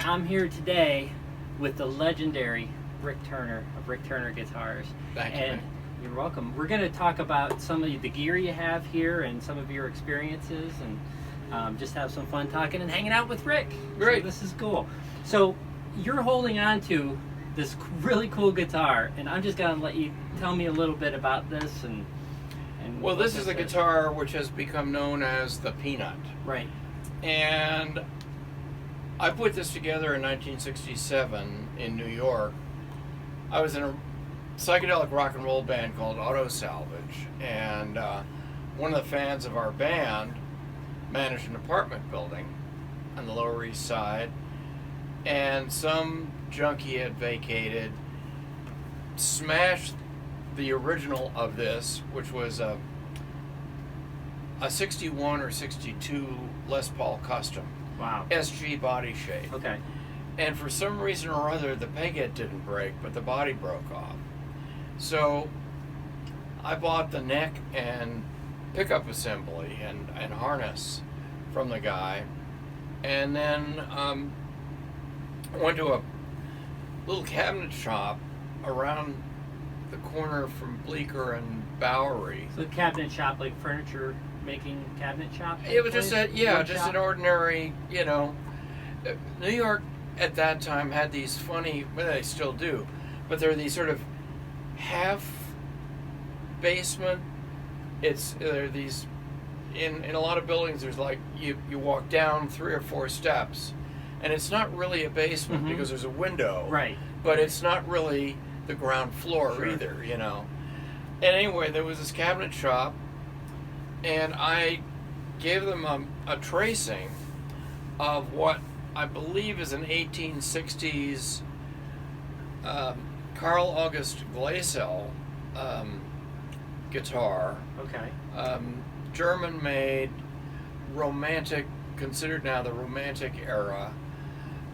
I'm here today with the legendary Rick Turner of Rick Turner Guitars. Thank you. And you're welcome. We're going to talk about some of the gear you have here and some of your experiences, and just have some fun talking and hanging out with Rick. Great. So this is cool. So you're holding on to this really cool guitar, and I'm just going to let you tell me a little bit about this. And Well, this is a guitar which has become known as the Peanut. Right. And I put this together in 1967 in New York. I was in a psychedelic rock and roll band called Auto Salvage, and one of the fans of our band managed an apartment building on the Lower East Side, and some junkie had vacated, smashed the original of this, which was a 61 or 62 Les Paul Custom. Wow. SG body shape. Okay. And for some reason or other, the peghead didn't break, but the body broke off. So I bought the neck and pickup assembly and harness from the guy, and then went to a little cabinet shop around the corner from Bleecker and Bowery. So cabinet shop, like furniture making cabinet shop? It was just Wood just shop? an ordinary, New York at that time had these funny, well, they still do, but they're these sort of half basement. There are these, in a lot of buildings, there's like, you walk down 3 or 4 steps, and it's not really a basement because there's a window. Right. But it's not really the ground floor either, And anyway, there was this cabinet shop, and I gave them a tracing of what I believe is an 1860s Carl August Glasel guitar. Okay. German-made, romantic, considered now the romantic era.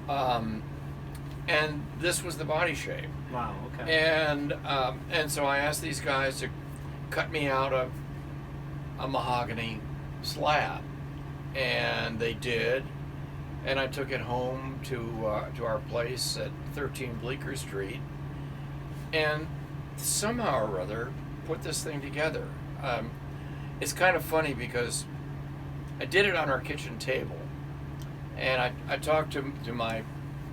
And this was the body shape. Wow, okay. And so I asked these guys to cut me out a mahogany slab, and they did, and I took it home to our place at 13 Bleecker Street, and somehow or other put this thing together. It's kind of funny because I did it on our kitchen table, and I talked to my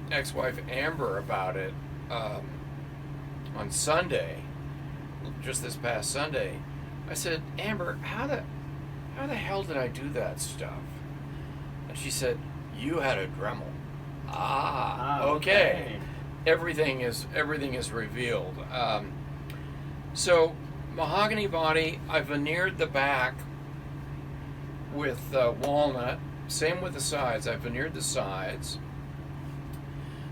ex-wife Amber about it on Sunday, just this past Sunday. I said, Amber, how the hell did I do that stuff? And she said, you had a Dremel. Okay. Everything is revealed. So mahogany body. I veneered the back with walnut. Same with the sides. I veneered the sides.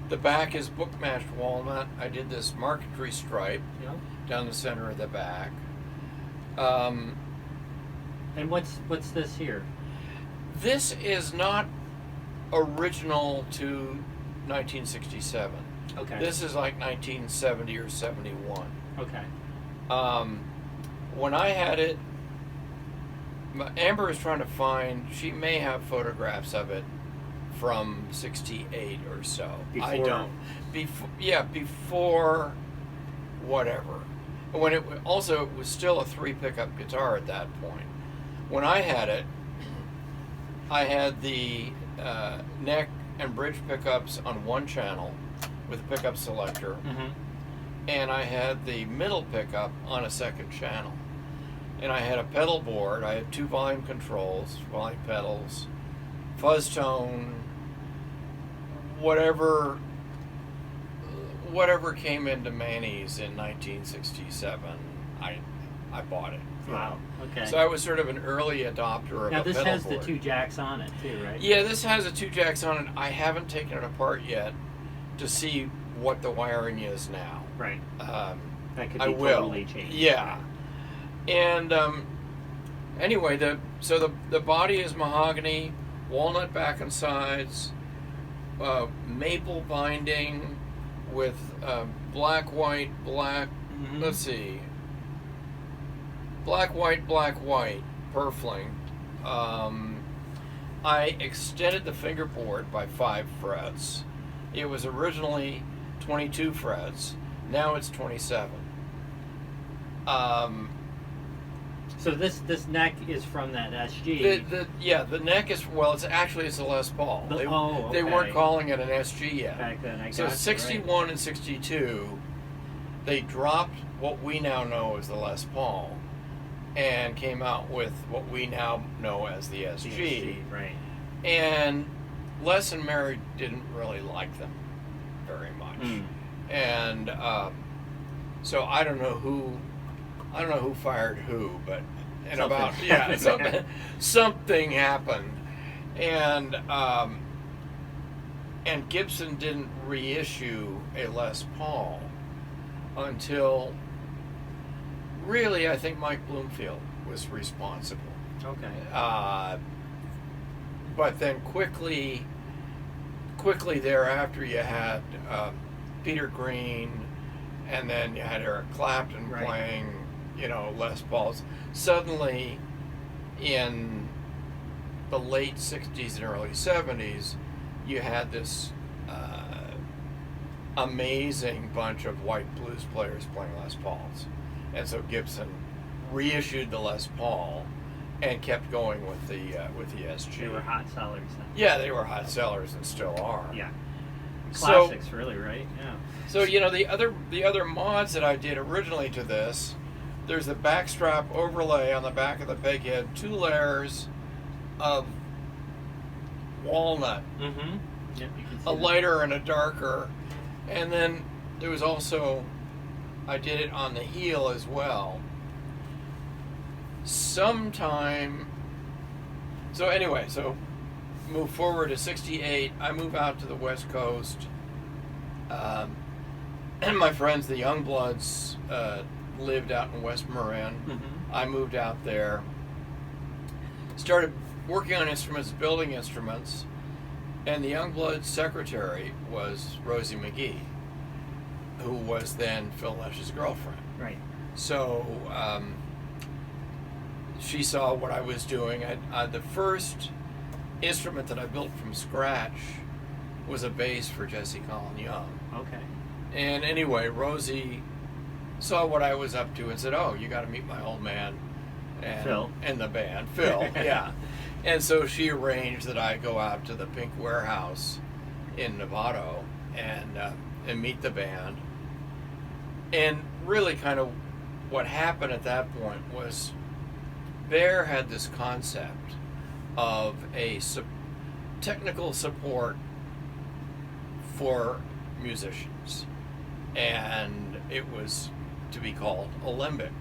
The back is book matched walnut. I did this marquetry stripe down the center of the back. And what's this here? This is not original to 1967. Okay. This is like 1970 or 71. Okay. When I had it, Amber is trying to find, she may have photographs of it from 68 or so. Before. I don't. Before whatever. When it was still a 3 pickup guitar at that point. When I had it, I had the neck and bridge pickups on one channel with a pickup selector, and I had the middle pickup on a second channel. And I had a pedal board. I had 2 volume controls, volume pedals, fuzz tone, whatever came into Manny's in 1967, I bought it. Wow. Okay. So I was sort of an early adopter of Now a this pedal has the board. 2 jacks on it too, right? Yeah, this has a 2 jacks on it. I haven't taken it apart yet to see what the wiring is now. Right. That could be I will. totally changed. Yeah. And anyway, the body is mahogany, walnut back and sides, maple binding with black, white, black. Mhm. Let's see. Black, white, purfling. I extended the fingerboard by 5 frets. It was originally 22 frets. Now it's 27. So this neck is from that SG. The neck is, well, it's a Les Paul. They okay. weren't calling it an SG yet. Back then, I So got 61 and 62, they dropped what we now know as the Les Paul and came out with what we now know as the SG. Right. And Les and Mary didn't really like them very much. And so I don't know who fired who, but something happened, and Gibson didn't reissue a Les Paul until really I think Mike Bloomfield was responsible. Okay. But then quickly thereafter you had Peter Green, and then you had Eric Clapton playing, Les Pauls. Suddenly, in the late 60s and early 70s, you had this amazing bunch of white blues players playing Les Pauls. And so Gibson reissued the Les Paul and kept going with the SG. They were hot sellers then. Yeah, they were hot sellers and still are. Yeah. Classics, really, right? Yeah. So the other mods that I did originally to this, there's the backstrap overlay on the back of the peg head, 2 layers of walnut, Yep, you can see a lighter and a darker, and then there was also, I did it on the heel as well. Sometime. So anyway, move forward to 68. I move out to the West Coast. And my friends, the Youngbloods, lived out in West Marin. I moved out there. Started working on instruments, building instruments. And the Youngbloods' secretary was Rosie McGee, who was then Phil Lesh's girlfriend. Right. So she saw what I was doing. The first instrument that I built from scratch was a bass for Jesse Colin Young. Okay. And anyway, Rosie saw what I was up to and said, "Oh, you got to meet my old man and Phil. And the band, Phil." Yeah. And so she arranged that I go out to the Pink Warehouse in Novato and meet the band. And really kind of what happened at that point was Bear had this concept of a technical support for musicians, and it was to be called Alembic.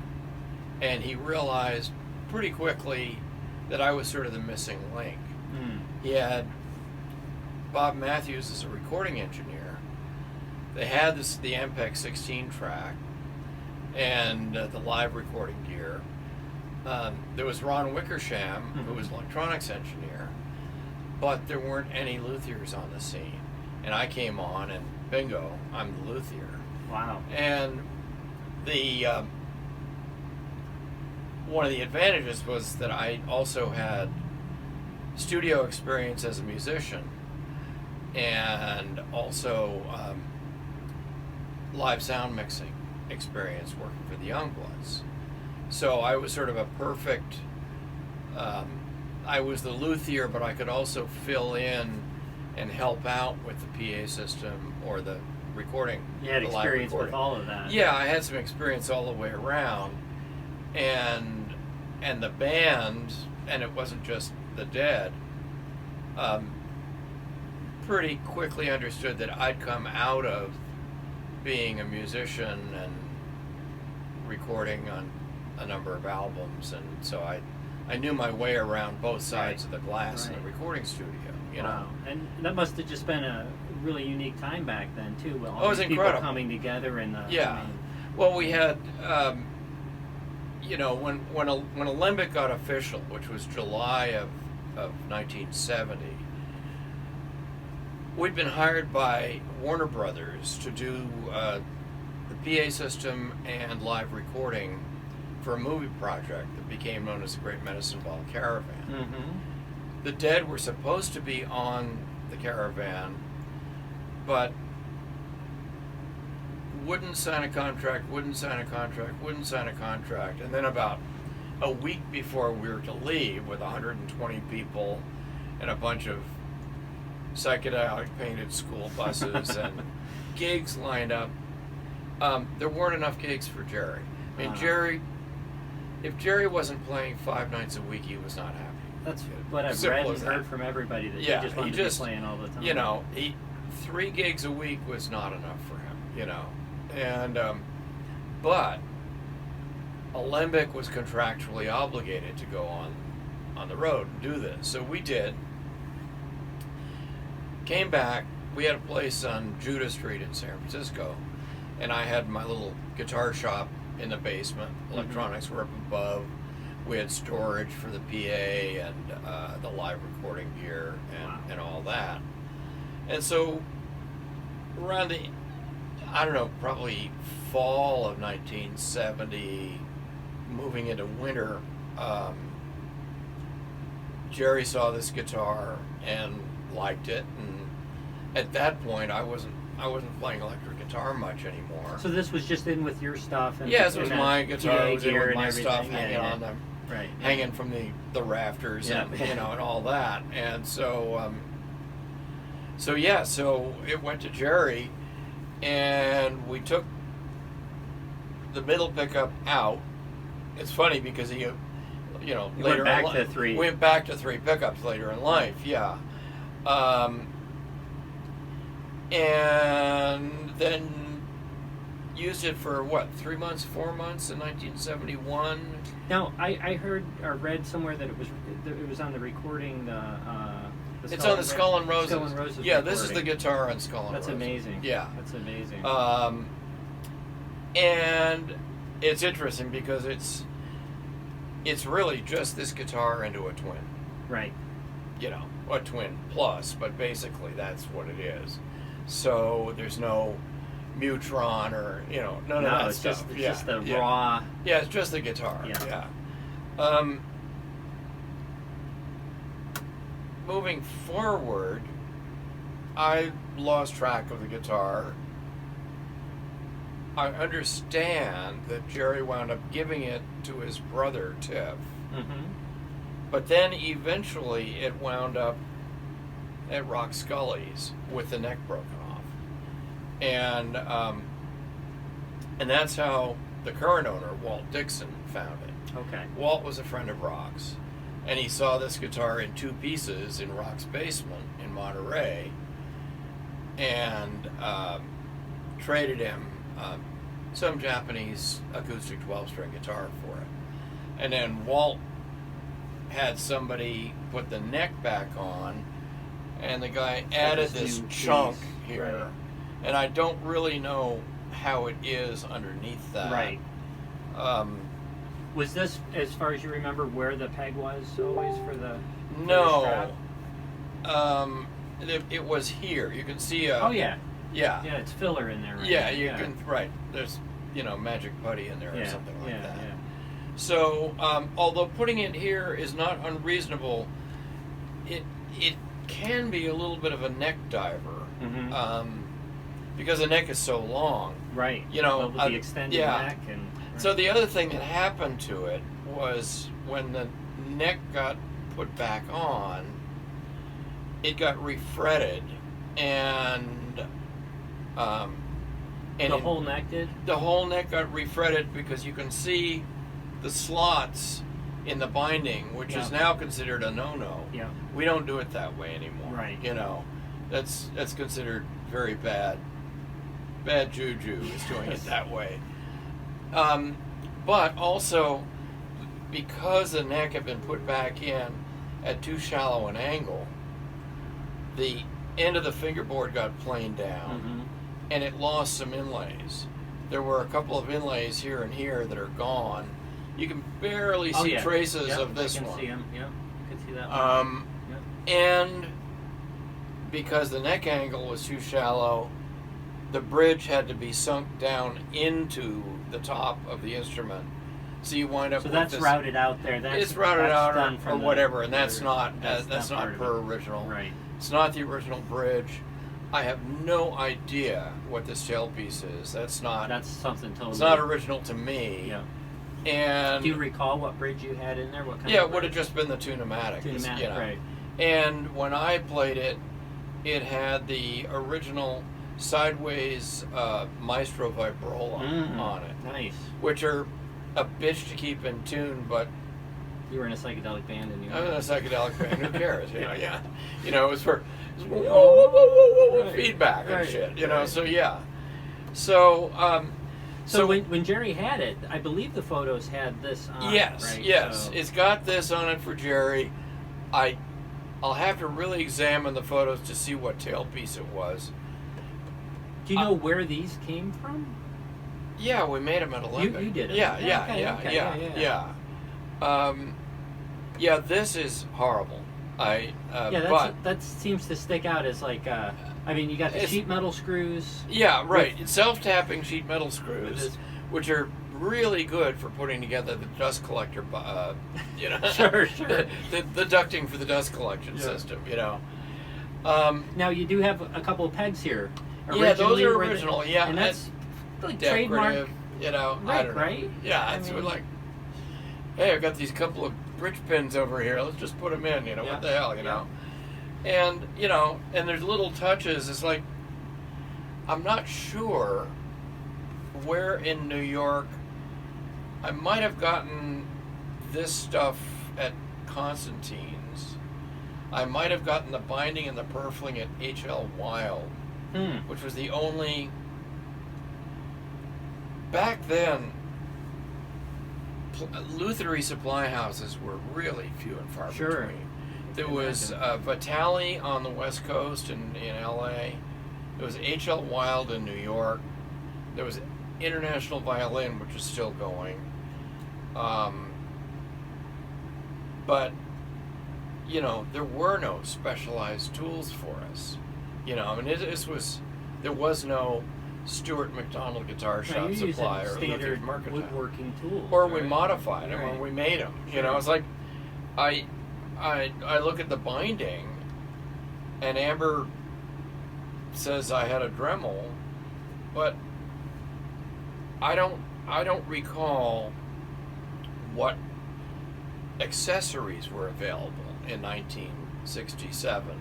And he realized pretty quickly that I was sort of the missing link. He had Bob Matthews as a recording engineer. They had the Ampeg 16 track and the live recording gear. There was Ron Wickersham, who was electronics engineer, but there weren't any luthiers on the scene. And I came on, and bingo, I'm the luthier. Wow. And one of the advantages was that I also had studio experience as a musician, and also live sound mixing experience working for the Youngbloods. So I was sort of a perfect, I was the luthier, but I could also fill in and help out with the PA system or the recording. You had the live experience with recording. all of that. Yeah, I had some experience all the way around, and the band, and it wasn't just the Dead, pretty quickly understood that I'd come out of being a musician and recording on a number of albums, and so I knew my way around both sides of the glass in the recording studio. You know, and that must have just been a really unique time back then too. With all it was these people incredible. coming together in the Well, we had, you know, when Alembic got official, which was July of 1970, we'd been hired by Warner Brothers to do the PA system and live recording for a movie project that became known as the Great Medicine Ball Caravan. Mm-hmm. The Dead were supposed to be on the Caravan, but wouldn't sign a contract, and then about a week before we were to leave with 120 people and a bunch of psychedelic painted school buses and gigs lined up, there weren't enough gigs for Jerry. I mean, if Jerry wasn't playing 5 nights a week, he was not happy. That's what I've read and heard from everybody, that he just wanted to be playing all the time. You know, 3 gigs a week was not enough for him, you know. And, but Alembic was contractually obligated to go on the road and do this. So we did. Came back. We had a place on Judah Street in San Francisco, and I had my little guitar shop in the basement. Electronics were up above. We had storage for the PA and the live recording gear and all that. And so around the, I don't know, probably fall of 1970, moving into winter, Jerry saw this guitar and liked it, and at that point I wasn't playing electric guitar much anymore. So this was just in with your stuff, and yes, it was my guitar, it was in with my everything. stuff hanging on them, hanging from the rafters, and you know, and all that. And so so it went to Jerry, and we took the middle pickup out. It's funny because he, you know, later went back to 3 pickups later in life, and then used it for 3 months, 4 months in 1971. Now I heard or read somewhere that it was on the recording. It's on the Skull and Roses. Skull and Roses. Yeah, recording. this is the guitar on Skull and Roses. That's amazing. Yeah, that's amazing. And it's interesting because it's really just this guitar into a twin. Right. You know, a twin plus, but basically that's what it is. So there's no Mutron or, you know, none of that it's stuff. It's just the raw. Yeah, it's just the guitar. Yeah. Moving forward, I lost track of the guitar. I understand that Jerry wound up giving it to his brother, Tiff. Mm-hmm. But then eventually it wound up at Rock Scully's with the neck broken off. And that's how the current owner, Walt Dixon, found it. Okay. Walt was a friend of Rock's, and he saw this guitar in 2 pieces in Rock's basement in Monterey, and traded him some Japanese acoustic 12-string guitar for it. And then Walt had somebody put the neck back on, and the guy added this chunk here. Right. And I don't really know how it is underneath that. Right. Was this, as far as you remember, where the peg was always for the No. It was here. You can see oh, yeah. Yeah. Yeah, it's filler in there, right? Yeah, you can, right. There's, you know, magic putty in there or something like that. Yeah. So, although putting it here is not unreasonable, it can be a little bit of a neck diver. Mm-hmm. Because the neck is so long. Right. You know, with the extended neck. And right. So the other thing that happened to it was when the neck got put back on, it got refretted, and the whole neck did? The whole neck got refretted because you can see the slots in the binding, which is now considered a no-no. Yeah. We don't do it that way anymore. Right. You know, that's considered very bad. Bad juju is doing it that way. but also because the neck had been put back in at too shallow an angle, the end of the fingerboard got planed down, and it lost some inlays. There were a couple of inlays here and here that are gone. You can barely see traces of this one. I can see them. Yep, you can see that one. And because the neck angle was too shallow, the bridge had to be sunk down into the top of the instrument. So you wind up so with that's this, routed out there. It's routed out done or from whatever, and that's the- not that's not part per of it. original. Right. It's not the original bridge. I have no idea what this tailpiece is. That's something totally. It's not original to me. Yeah. And do you recall what bridge you had in there? What kind? yeah, of it would have just been the Tunematic. Tunematic, you know. right? And when I played it, it had the original sideways Maestro Vibrola on it. Nice. Which are a bitch to keep in tune, but you were in a psychedelic band, and you. I was in a psychedelic band. Who cares? You know, yeah. You know, it was for whoa, whoa, whoa, whoa, right. feedback and right. shit. You know, right. so yeah. So. So when Jerry had it, I believe the photos had this on yes, it, right? yes. So, It's got this on it for Jerry. I'll have to really examine the photos to see what tailpiece it was. do you know where these came from? Yeah, we made them at Alembic. You did it. Yeah, Okay. Yeah, this is horrible. That seems to stick out as like. I mean, you got the sheet metal screws. Yeah, right. Self-tapping sheet metal screws, this- which are really good for putting together the dust collector. You know, Sure. the ducting for the dust collection system. You know. Now you do have a couple of pegs here. Yeah, those are where original. Yeah, and that's like decorative. trademark. You know, I Right, don't know. right? Yeah, I it's mean- like, hey, I've got these couple of bridge pins over here. Let's just put them in. You know, what the hell, you know. And, you know, and there's little touches. It's like, I'm not sure where in New York I might have gotten this stuff at Constantine's. I might have gotten the binding and the purfling at H.L. Wild, which was the only... Back then, lutherie supply houses were really few and far between. There was Vitali on the West Coast in L.A. There was H.L. Wild in New York. There was International Violin, which is still going. But, you know, there were no specialized tools for us. You know, I mean, there was no Stuart McDonald Guitar Shop supply or standard Luthier woodworking tools. or we modified them when we made them. You know, it's like I look at the binding, and Amber says I had a Dremel, but I don't recall what accessories were available in 1967. Right.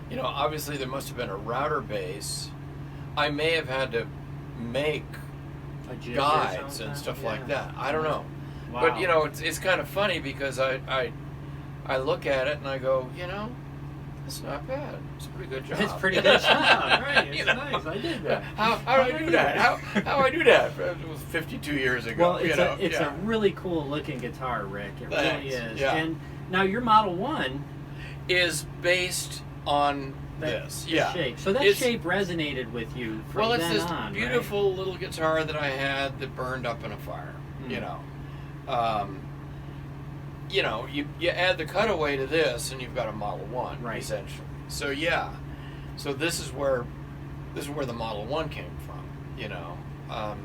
You know, obviously there must have been a router base. I may have had to make guides and stuff like that. I don't know. Wow. But, you know, it's kind of funny because I look at it and I go, you know, it's not bad. It's a pretty good job. It's a pretty good job, right? It's You know? nice. I did that. How do I do that? How I do that? It was 52 years ago. Well, it's you know? a really cool looking guitar, Rick. It Thanks. really is. Yeah. And now your Model 1 is based on this. Yeah. shape. So that shape resonated with you from Well, it's then this on, beautiful little guitar that I had that burned up in a fire. You know. You know, you add the cutaway to this, and you've got a Model 1, essentially. So yeah, so this is where the Model 1 came from, you know. And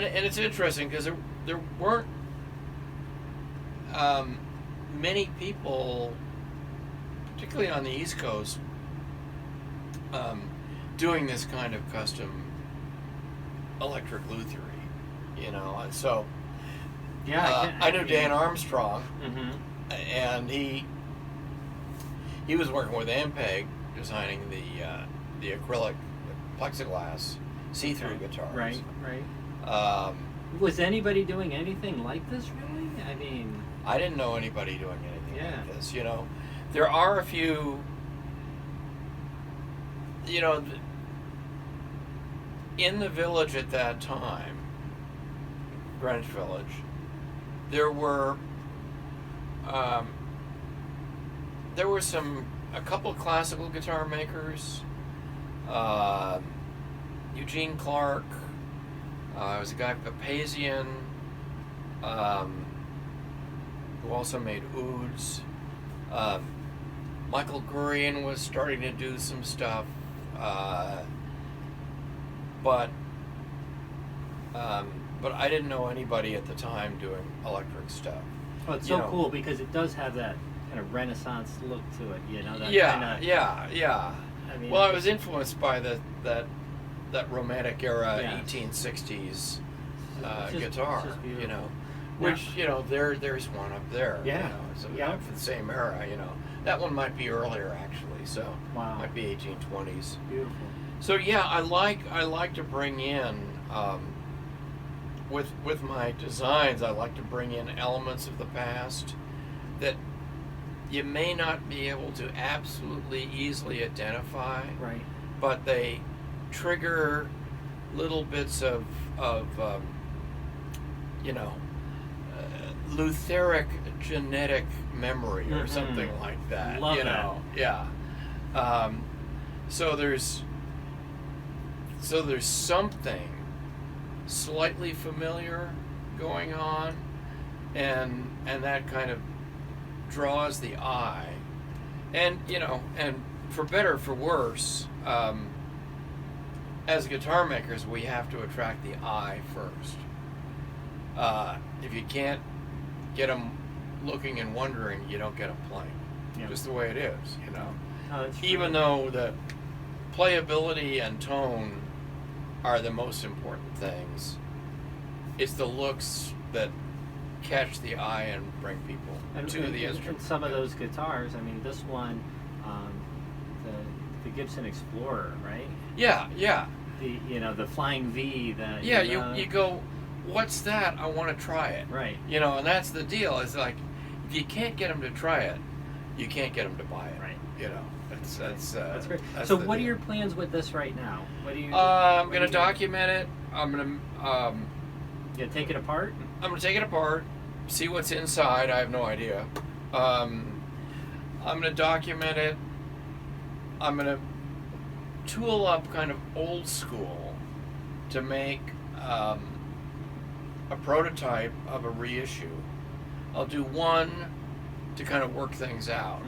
it's interesting because there weren't many people, particularly on the East Coast, doing this kind of custom electric lutherie, you know. And so I knew Dan Armstrong, and he was working with Ampeg, designing the acrylic plexiglass see-through guitars. Right. Was anybody doing anything like this, really? I mean, I didn't know anybody doing anything like this. You know, there are a few. You know, in the village at that time, Greenwich Village, there were a couple of classical guitar makers. Eugene Clark. There was a guy, Papazian, who also made ouds. Michael Gurian was starting to do some stuff, but I didn't know anybody at the time doing electric stuff. Well, it's so cool because it does have that kind of Renaissance look to it, you know. That Yeah. I mean, Well, I was influenced by that romantic era, Yeah. 1860s It's just guitar, you know. Which, you know, there's one up there. Yeah. You know, so Yeah. for the same era, you know. That one might be earlier actually, so Wow. might be 1820s. Beautiful. So yeah, I like to bring in with my designs. I like to bring in elements of the past that you may not be able to absolutely easily identify, Right. but they trigger little bits of you know, lutheric genetic memory or something like that. Love you that. know, yeah. So there's something slightly familiar going on, and that kind of draws the eye, and you know, and for better or for worse, as guitar makers, we have to attract the eye first. If you can't get them looking and wondering, you don't get them playing. Yeah. Just the way it is, you know. Oh, that's Even true. though the playability and tone are the most important things, it's the looks that catch the eye and bring people to the instrument. And some of those guitars, I mean, this one, the Gibson Explorer, right? Yeah. The Flying V. Yeah, you go, what's that? I want to try it. Right. You know, and that's the deal. It's like, if you can't get them to try it, you can't get them to buy it. Right. You know, that's great. that's So the what are deal. your plans with this right now? What do you? I'm gonna document it. I'm gonna You take it apart. I'm gonna take it apart, see what's inside. I have no idea. I'm gonna document it. I'm gonna tool up kind of old school to make a prototype of a reissue. I'll do one to kind of work things out,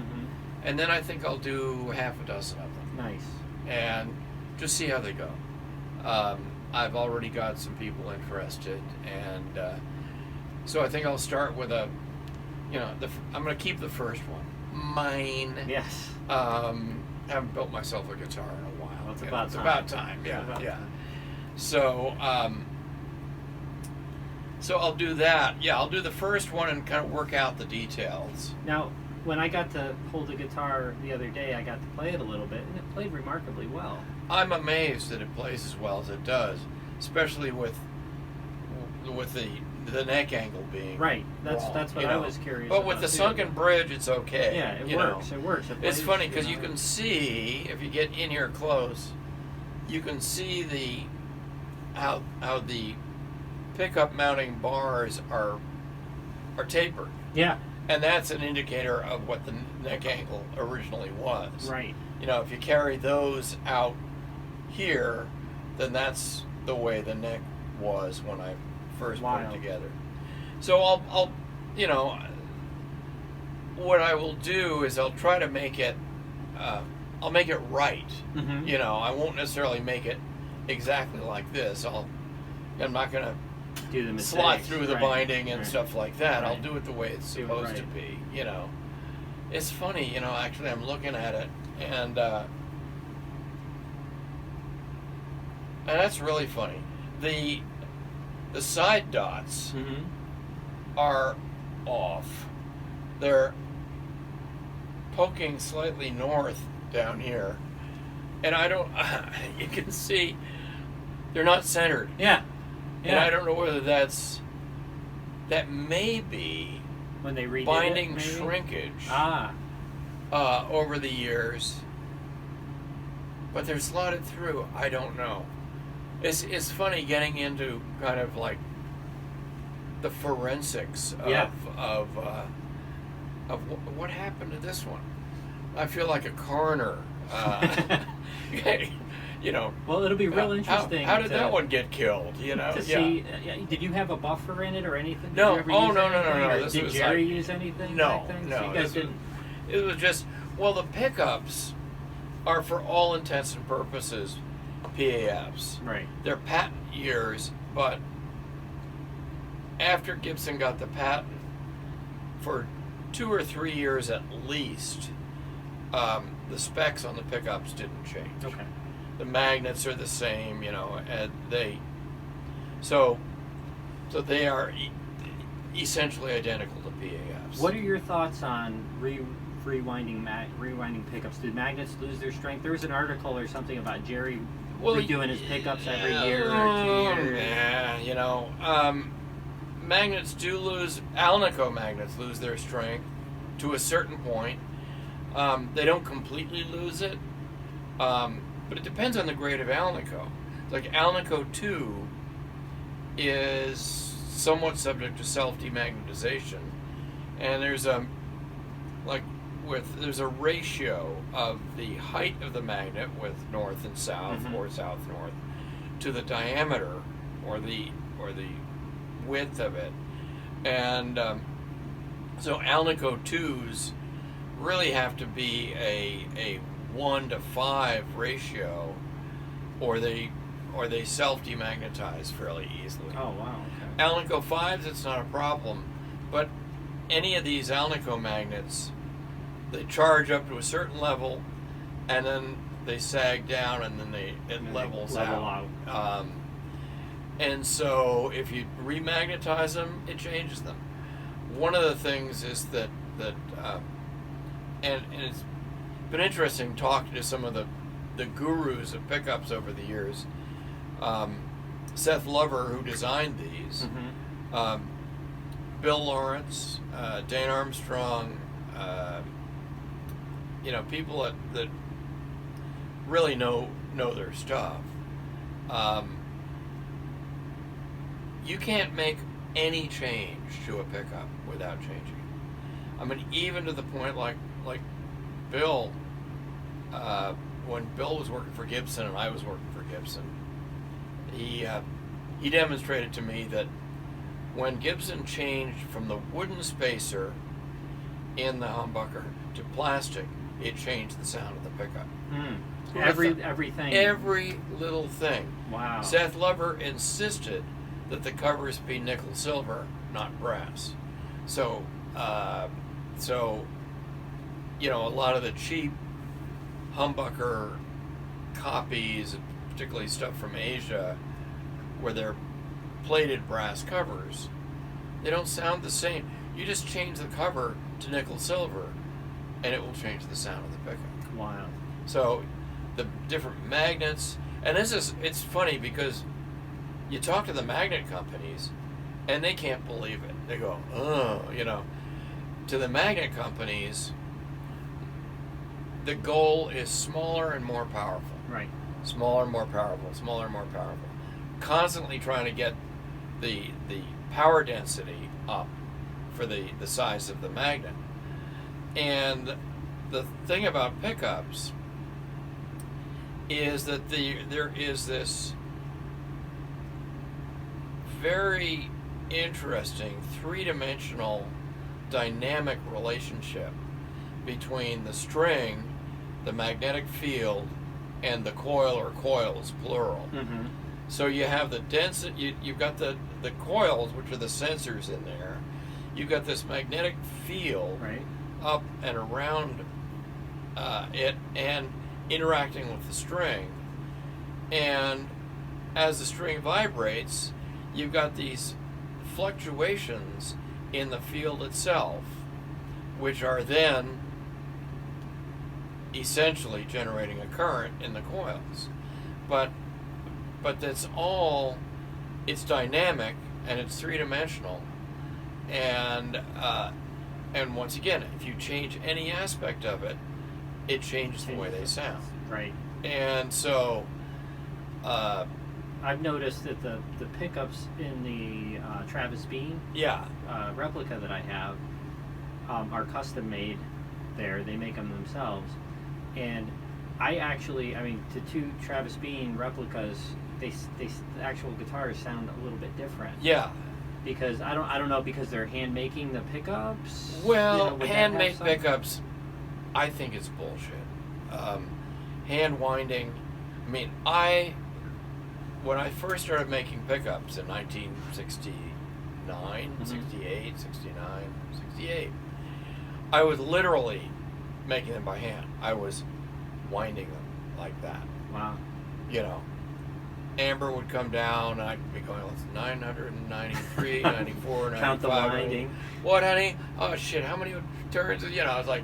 and then I think I'll do half a dozen of them. Nice. And just see how they go. I've already got some people interested, and so I think I'll start with I'm going to keep the first one, mine. Yes. Haven't built myself a guitar in a while. Well, it's You know, about it's time. about time. It's Yeah, about yeah. time. So I'll do that. Yeah, I'll do the first one and kind of work out the details. Now, when I got to hold the guitar the other day, I got to play it a little bit, and it played remarkably well. I'm amazed that it plays as well as it does, especially with the neck angle being Right. That's wrong, what you I know. was curious But about. with the too. sunken bridge, it's okay. Yeah, it you works. know. It works. It It's plays, funny because you know. can see, if you get in here close, you can see how the pickup mounting bars are tapered, Yeah. and that's an indicator of what the neck angle originally was. Right. You know, if you carry those out here, then that's the way the neck was when I first put Wild. it together. So I'll you know, what I will do is I'll try to make it I'll make it right. Mm-hmm. You know, I won't necessarily make it exactly like this. I'm not going to Do the mistakes. slot through the Right. binding and Right. stuff like that. I'll Right. do it the way it's Do it supposed to right. be, you know. It's funny, you know, actually I'm looking at it, and that's really funny. The side dots Mm-hmm. are off. They're poking slightly north down here, and I don't you can see they're not centered. Yeah. And I don't know whether that may be When they redid binding it, maybe? shrinkage Ah. over the years, but they're slotted through. I don't know. It's funny getting into kind of like the forensics of Yeah. what happened to this one. I feel like a coroner. You know. Well, it'll be real interesting. How did that one get killed? You know. To see, did you have a buffer in it or anything? Did No. you ever Oh, use no. anything? Or This did was Jerry like, use anything? No, back then? no. So you guys didn't. It was just, well, the pickups are for all intents and purposes PAFs. Right. They're patent years, but after Gibson got the patent, for 2 or 3 years at least, the specs on the pickups didn't change. Okay. The magnets are the same, you know, and so they are essentially identical to PAFs. What are your thoughts on rewinding pickups? Did magnets lose their strength? There was an article or something about Jerry redoing his pickups every year or 2 years. Yeah, you know, magnets do lose. Alnico magnets lose their strength to a certain point. They don't completely lose it, but it depends on the grade of Alnico. Like Alnico 2 is somewhat subject to self-demagnetization, and there's a ratio of the height of the magnet with north and south, Mm-hmm. or south-north, to the diameter or the width of it, and so Alnico 2s really have to be a 1-to-5 ratio, or they self-demagnetize fairly easily. Oh, wow. Okay. Alnico 5s, it's not a problem, but any of these Alnico magnets, they charge up to a certain level, and then they sag down, and then it levels out. And so if you remagnetize them, it changes them. One of the things is that and it's been interesting talking to some of the gurus of pickups over the years. Seth Lover, who designed these, Mm-hmm. Bill Lawrence, Dan Armstrong, you know, people that really know their stuff. You can't make any change to a pickup without changing it. I mean, even to the point like Bill, when Bill was working for Gibson and I was working for Gibson, he demonstrated to me that when Gibson changed from the wooden spacer in the humbucker to plastic, it changed the sound of the pickup. Everything. Every little thing. Wow. Seth Lover insisted that the covers be nickel silver, not brass. So you know, a lot of the cheap humbucker copies, particularly stuff from Asia, where they're plated brass covers, they don't sound the same. You just change the cover to nickel silver, and it will change the sound of the pickup. Wow. So the different magnets, and it's funny because you talk to the magnet companies and they can't believe it. They go, oh, you know. To the magnet companies, the goal is smaller and more powerful. Right. Smaller and more powerful, smaller and more powerful. Constantly trying to get the power density up for the size of the magnet. And the thing about pickups is that there is this very interesting three-dimensional dynamic relationship between the string, the magnetic field, and the coil or coils, plural. Mm-hmm. So you have the density, you've got the coils, which are the sensors in there. You've got this magnetic field Right. up and around it and interacting with the string. And as the string vibrates, you've got these fluctuations in the field itself, which are then essentially generating a current in the coils. But that's all, it's dynamic and it's three-dimensional. And once again, if you change any aspect of it, it changes the way they sound. Right. And so I've noticed that the pickups in the Travis Bean Yeah. replica that I have are custom made there. They make them themselves. And I mean, the two Travis Bean replicas, the actual guitars sound a little bit different. Yeah. Because I don't know, because they're hand making the pickups. Well, would that handmade have some? pickups, I think it's bullshit. Hand winding. I mean, when I first started making pickups in 1969, 68, 69, 68, I was literally making them by hand. I was winding them like that. Wow. You know, amber would come down, and I'd be going, "What's 993, 94, 95?" Count the winding. What, honey? Oh shit! How many turns? You know, I was like,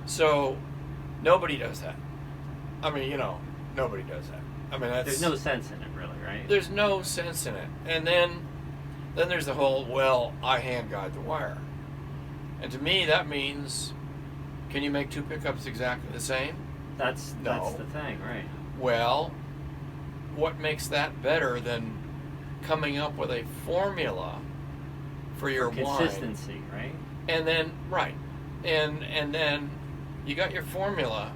so nobody does that. I mean, you know, nobody does that. I mean, There's no sense in it, really, right? there's no sense in it. And then there's the whole, well, I hand guide the wire, and to me that means, can you make two pickups exactly the same? That's No. the thing, right? Well, what makes that better than coming up with a formula for your wine? Consistency, right? And then, right, and then you got your formula.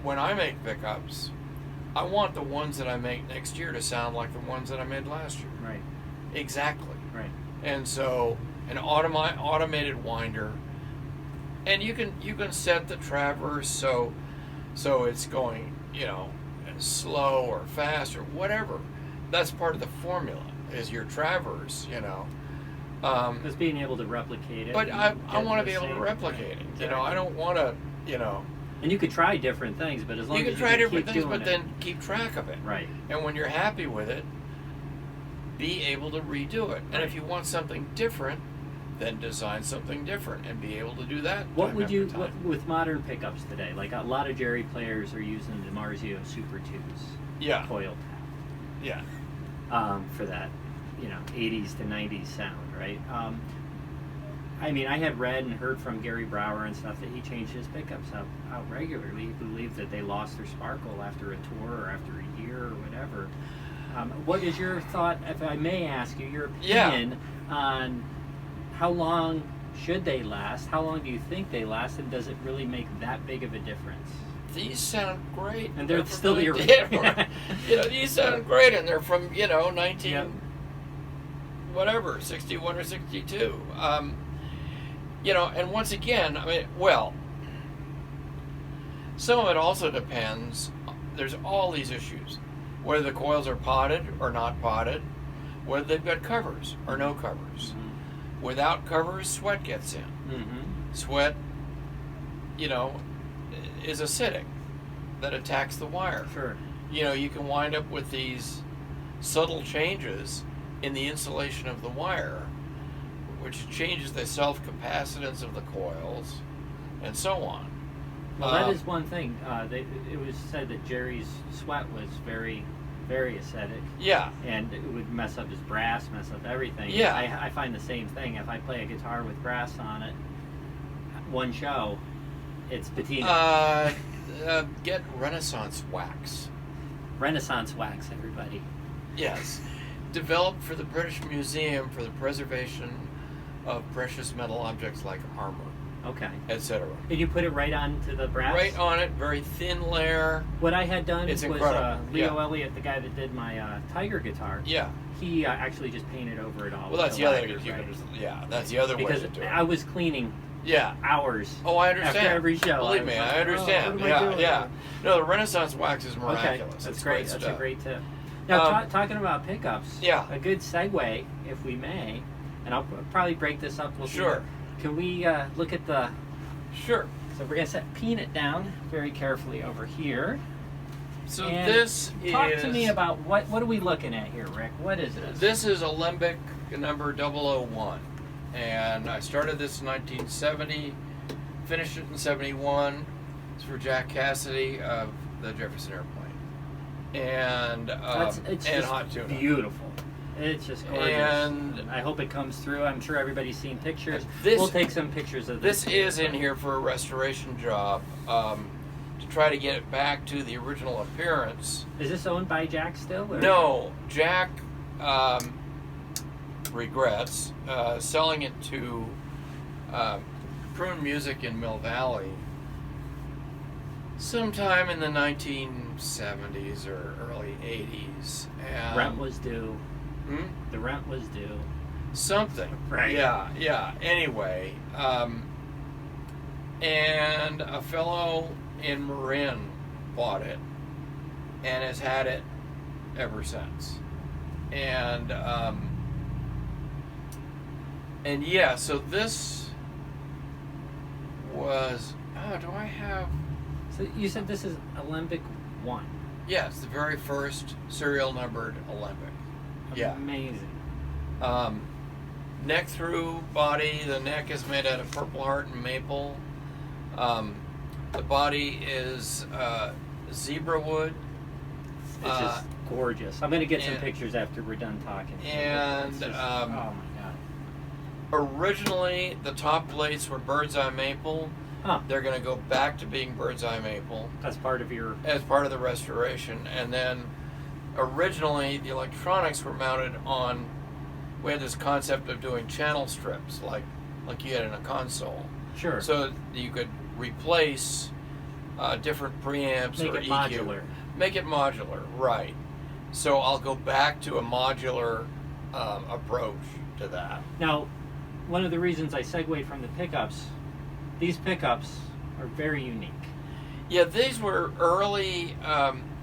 When I make pickups, I want the ones that I make next year to sound like the ones that I made last year. Right. Exactly. Right. And so an automated winder, and you can set the traverse so it's going, you know, slow or fast or whatever. That's part of the formula, is your traverse, you know. Just being able to replicate it. But and I get want to the be able to same- replicate it. Exactly. You know, I don't want to, you know. And you could try different things, but as long You as can you try can different keep things, doing but it. then keep track of it. Right. And when you're happy with it, be able to redo it. And Right. if you want something different, then design something different and be able to do that. What time would after you, time. with modern pickups today? Like a lot of Jerry players are using the Marzio Super 2s, Yeah. coil Yeah. tap, for that, you know, 80s to 90s sound, right? I mean, I had read and heard from Gary Brower and stuff that he changed his pickups out regularly. He believed that they lost their sparkle after a tour or after a year or whatever. What is your thought, if I may ask you, your opinion on how long should they last? How long do you think they last? And does it really make that big of a difference? These sound great. And they're still the original. You know, these sound great, and they're from, you know, 19 Yep. whatever, 61 or 62. You know, and once again, I mean, well, some of it also depends. There's all these issues, whether the coils are potted or not potted, whether they've got covers or no covers. Mm-hmm. Without covers, sweat gets in. Mm-hmm. Sweat, you know, is acidic that attacks the wire. Sure. You know, you can wind up with these subtle changes in the insulation of the wire, which changes the self-capacitance of the coils, and so on. Well, that is one thing. It was said that Jerry's sweat was very, very acidic. Yeah. And it would mess up his brass, mess up everything. Yeah. I find the same thing. If I play a guitar with brass on it, one show, it's patina. Get Renaissance wax. Renaissance wax, everybody. Yes. Developed for the British Museum for the preservation of precious metal objects like armor, Okay. etc. And you put it right onto the brass? Right on it, very thin layer. What I had done It's was incredible. Leo Yeah. Elliott, the guy that did my Tiger guitar, Yeah. he actually just painted over it all. Well, with that's the other. lacquer, right? Yeah, that's the other Because way to do it. I was cleaning Yeah. hours Oh, I understand. after every show. Believe me, was like, I understand. what am I doing? Yeah. No, the Renaissance wax is Okay, miraculous. that's It's great. That's stuff. a great tip. Now, talking about pickups, Yeah. a good segue, if we may, and I'll probably break this up. We'll see. Sure. Can we look at the? Sure. So we're gonna pin it down very carefully over here. So And this talk is. to me about what are we looking at here, Rick? What is this? This is Alembic number 001, and I started this in 1970, finished it in 71. It's for Jack Casady of the Jefferson Airplane, and it's and just Hot Tuna. beautiful. It's just gorgeous. And I hope it comes through. I'm sure everybody's seen pictures. This- We'll take some pictures of This this. is in here for a restoration job, to try to get it back to the original appearance. Is this owned by Jack still? Or? No, Jack regrets selling it to Prune Music in Mill Valley sometime in the 1970s or early 80s. And Rent was due. Hmm? The rent was due. Something. Right. Yeah. Anyway, and a fellow in Marin bought it and has had it ever since. And yeah, so this was, do I have? So you said this is Alembic 1. Yeah, it's the very first serial numbered Alembic. Yeah. Amazing. Neck through body. The neck is made out of Purple Heart and maple. The body is zebra wood. It's just gorgeous. I'm going to get some pictures after we're done talking. And just, oh my god. Originally, the top plates were bird's eye maple. Huh. They're going to go back to being bird's eye maple. That's part of your... As part of the restoration. And then originally the electronics were mounted on, we had this concept of doing channel strips like you had in a console. Sure. So you could replace different preamps Make or it EQ. modular. Make it modular, right. So I'll go back to a modular approach to that. Now, one of the reasons I segued from the pickups, these pickups are very unique. Yeah, these were early,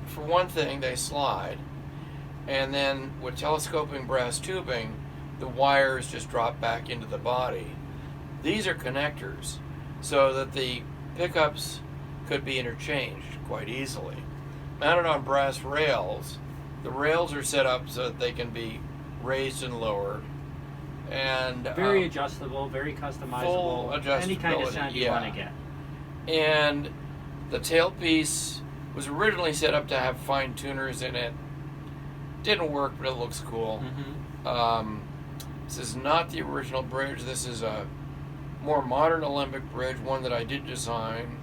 for one thing, they slide. And then with telescoping brass tubing, the wires just drop back into the body. These are connectors, so that the pickups could be interchanged quite easily. Mounted on brass rails, the rails are set up so that they can be raised and lowered. And very adjustable, very customizable. Full adjustability, any kind of sound you want to get. And the tailpiece was originally set up to have fine tuners in it. Didn't work, but it looks cool. Mm-hmm. This is not the original bridge. This is a more modern Alembic bridge, one that I did design.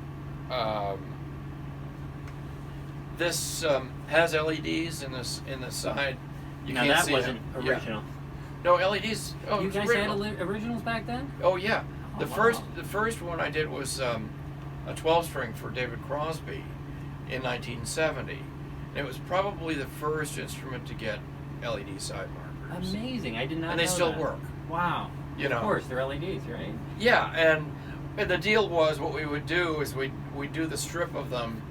This has LEDs in the side. You now can't that see wasn't them. original. Yeah. No LEDs. Oh, You it's guys original. had originals back then? Oh yeah. Oh, The wow. first one I did was a 12-string for David Crosby in 1970. And it was probably the first instrument to get LED side markers. Amazing! I did not. And they know still that. work. Wow. You know. Of course, they're LEDs, right? Yeah, and the deal was what we would do is we'd do the strip of them,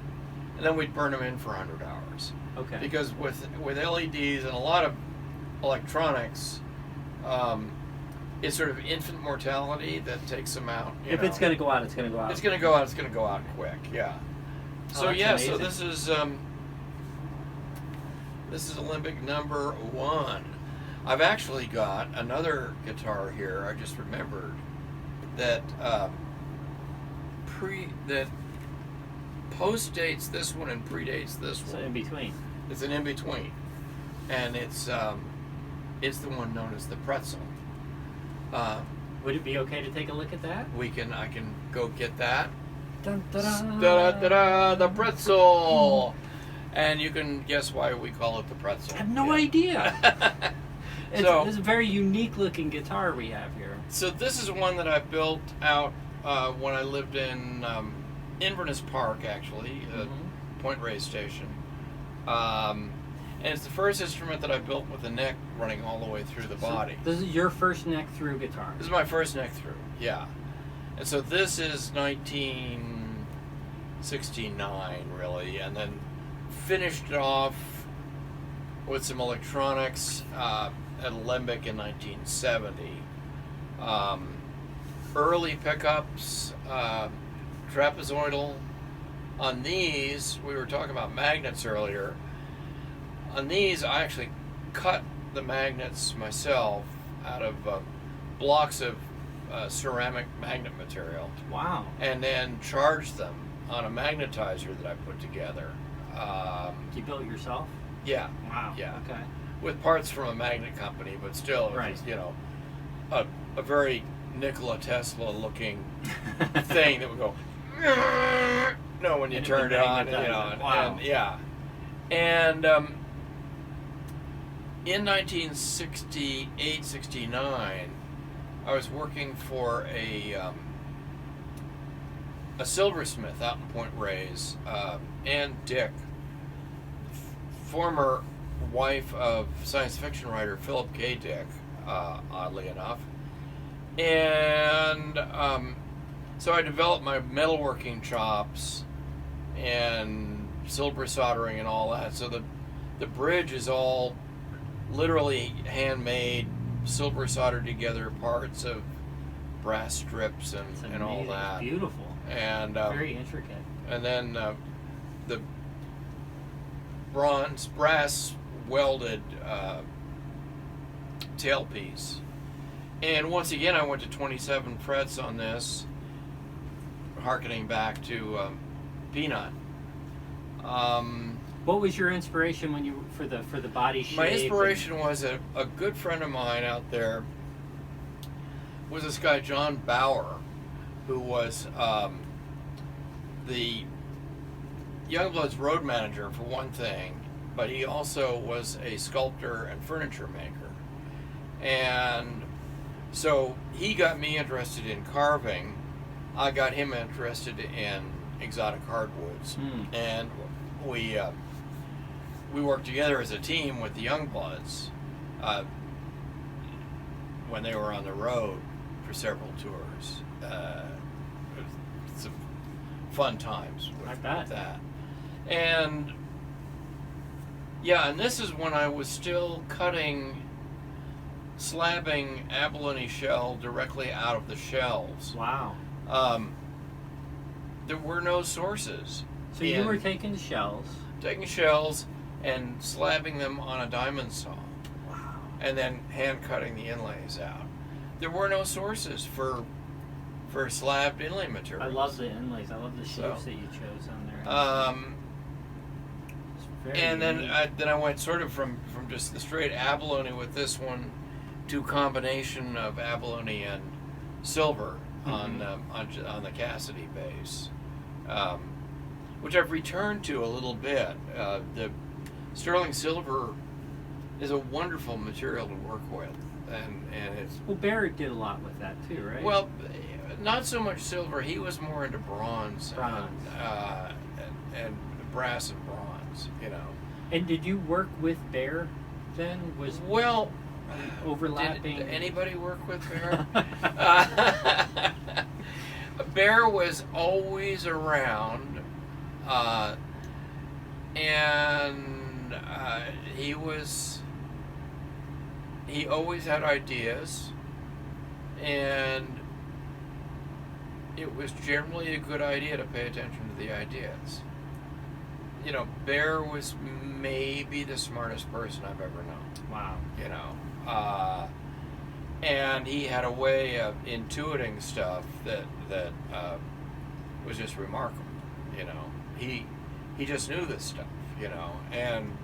and then we'd burn them in for 100 hours. Okay. Because with LEDs and a lot of electronics, it's sort of infant mortality that takes them out. If it's going to go out, it's going to go out. It's going to go out. It's going to go out quick. Yeah. Oh, So that's yeah. amazing. So this is Alembic number 1. I've actually got another guitar here. I just remembered that that post dates this one and predates this So one. in between. It's an in between, and it's the one known as the pretzel. Would it be okay to take a look at that? I can go get that. Dun, da-da. Da-da-da-da, the pretzel. And you can guess why we call it the pretzel. I have no Yeah. idea. It's a very unique looking guitar we have here. So this is one that I built out when I lived in Inverness Park, actually, Point Reyes Station. And it's the first instrument that I built with the neck running all the way through the body. This is your first neck through guitar. This is my first neck through, yeah. And so this is 1969, really, and then finished it off with some electronics at Alembic in 1970. Early pickups, trapezoidal. On these, we were talking about magnets earlier. On these, I actually cut the magnets myself out of blocks of ceramic magnet material. Wow. And then charged them on a magnetizer that I put together. You built it yourself? Yeah. Wow. Yeah. Okay. With parts from a magnet company, but still, it was, a very Nikola Tesla looking thing that would go, No, when you And turned it on, Wow. and yeah. And in 1968, 69, I was working for a silversmith out in Point Reyes, Ann Dick, former wife of science fiction writer Philip K. Dick, oddly enough. And so I developed my metalworking chops and silver soldering and all that. So the bridge is all literally handmade, silver soldered together parts of brass strips and all that. It's beautiful. And very intricate. And then the brass welded tailpiece. And once again, I went to 27 frets on this, harkening back to Peanut. What was your inspiration when you for the body shape? My inspiration was a good friend of mine out there was this guy John Bauer, who was the Youngbloods road manager for one thing, but he also was a sculptor and furniture maker. And so he got me interested in carving. I got him interested in exotic hardwoods, and we worked together as a team with the Youngbloods when they were on the road for several tours. Some fun times with that. And yeah, and this is when I was still slabbing abalone shell directly out of the shells. Wow. There were no sources. So you were taking shells and slabbing them on a diamond saw. Wow. And then hand cutting the inlays out. There were no sources for slabbed inlay materials. I love the inlays. I love the shapes that you chose on there. And then I went sort of from just the straight abalone with this one to combination of abalone and silver on the Casady base, which I've returned to a little bit. The sterling silver is a wonderful material to work with, and it's Barrett did a lot with that too, right? Well, not so much silver. He was more into bronze. And brass and bronze, And did you work with Bear then? Overlapping? Did anybody work with Bear? Bear was always around, and he always had ideas, and it was generally a good idea to pay attention to the ideas. Bear was maybe the smartest person I've ever known. Wow. And he had a way of intuiting stuff that was just remarkable. He just knew this stuff. And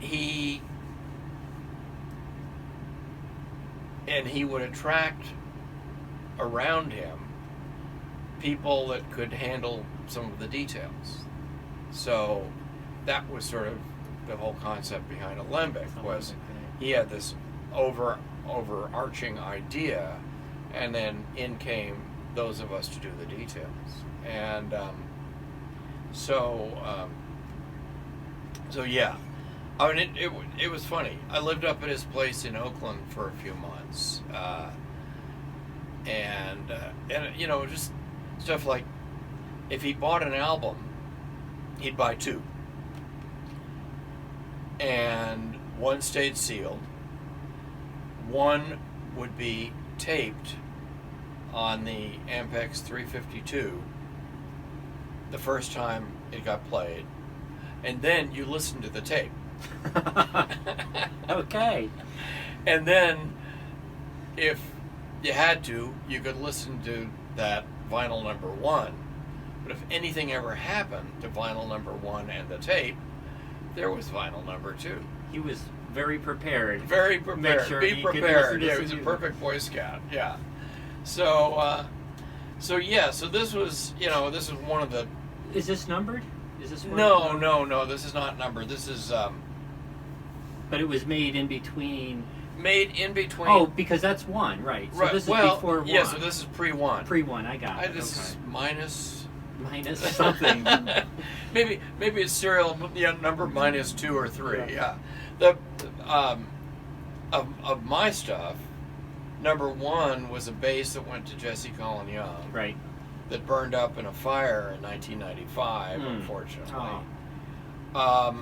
he would attract around him people that could handle some of the details. So that was sort of the whole concept behind Alembic, was he had this overarching idea, and then in came those of us to do the details. And so yeah, I mean it was funny. I lived up at his place in Oakland for a few months, and just stuff like, if he bought an album, he'd buy two, and one stayed sealed, one would be taped on the Ampex 352 the first time it got played, and then you listen to the tape. Okay. And then if you had to, you could listen to that vinyl number one. But if anything ever happened to vinyl number one and the tape, there was vinyl number two. He was very prepared. Very prepared. Sure Be prepared. Yeah, he was a perfect Boy Scout. Yeah. So So this was this is one of the. Is this numbered? Is this one? No. This is not numbered. This is. But it was made in between. Made in between. Oh, because that's one, right? So Right. this is before one. Yeah. So this is pre-1. Pre-1. I got it. This is minus something. maybe it's serial number -2 or 3. Right. Yeah. The of my stuff, number 1 was a bass that went to Jesse Colin Young. Right. That burned up in a fire in 1995, unfortunately. Oh.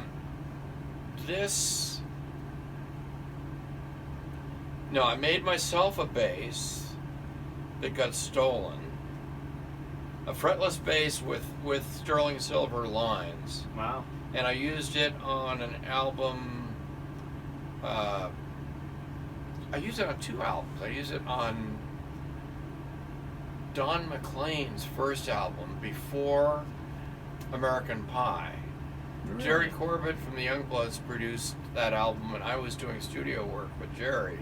No, I made myself a bass that got stolen. A fretless bass with sterling silver lines. Wow. And I used it on an album. I used it on 2 albums. I used it on Don McLean's first album before American Pie. Really? Jerry Corbett from the Youngbloods produced that album, and I was doing studio work with Jerry.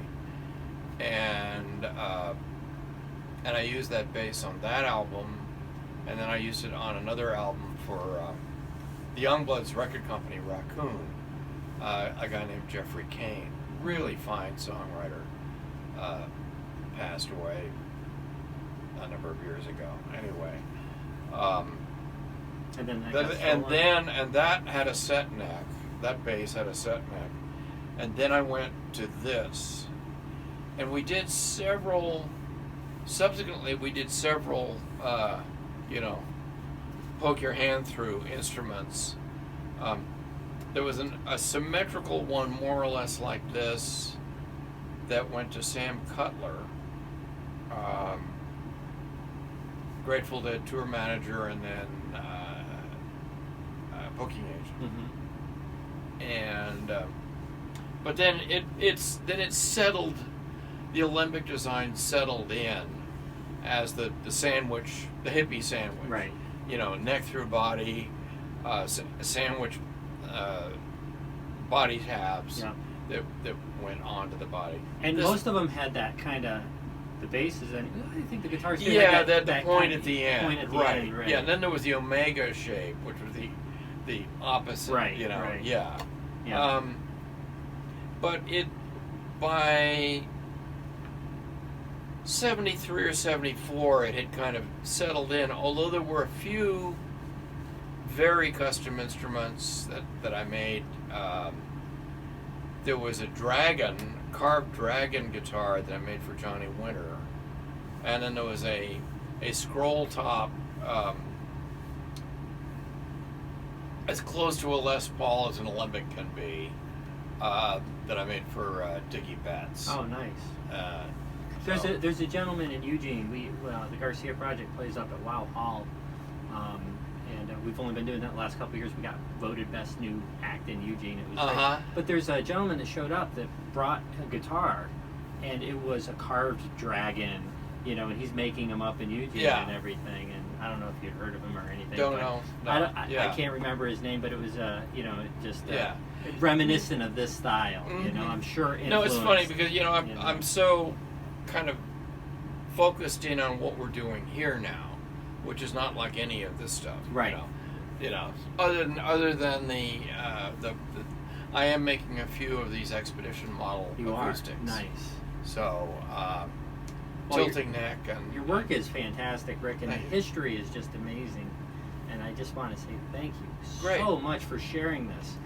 And I used that bass on that album, and then I used it on another album for the Youngbloods record company, Raccoon. A guy named Jeffrey Kane, really fine songwriter, passed away a number of years ago. Anyway, and that had a set neck. That bass had a set neck, and then I went to this. And we did several. Subsequently, we did several. Poke your hand through instruments. There was a symmetrical one, more or less like this, that went to Sam Cutler, Grateful Dead tour manager, and then booking agent. Mm-hmm. And but then it settled. The Alembic design settled in as the sandwich, the hippie sandwich. Right. Neck through body, sandwich, body tabs that went onto the body. And most of them had that kind of, the basses, and I think the guitars. Yeah, that the point at the end. Point at the right. end, right. Yeah, and then there was the omega shape, which was the opposite. Right. Right. Yeah. But by 73 or 74, it had kind of settled in, although there were a few very custom instruments that I made. There was a carved dragon guitar that I made for Johnny Winter, and then there was a scroll top, as close to a Les Paul as an Alembic can be, that I made for Dickie Betts. Oh, nice. There's a gentleman in Eugene. The Garcia project plays up at Wow Hall, and we've only been doing that the last couple of years. We got voted best new act in Eugene. It was great. But there's a gentleman that showed up that brought a guitar, and it was a carved dragon, and he's making them up in Eugene and everything. And I don't know if you'd heard of him or anything. Don't know. No. I can't remember his name, but it was reminiscent of this style. Mm-hmm. I'm sure. No, it's funny because I'm so kind of focused in on what we're doing here now, which is not like any of this stuff. Right. Other than the I am making a few of these expedition model acoustics. Nice. So tilting neck and your work is fantastic, Rick, and the history is just amazing. And I just want to say thank you so much for sharing this.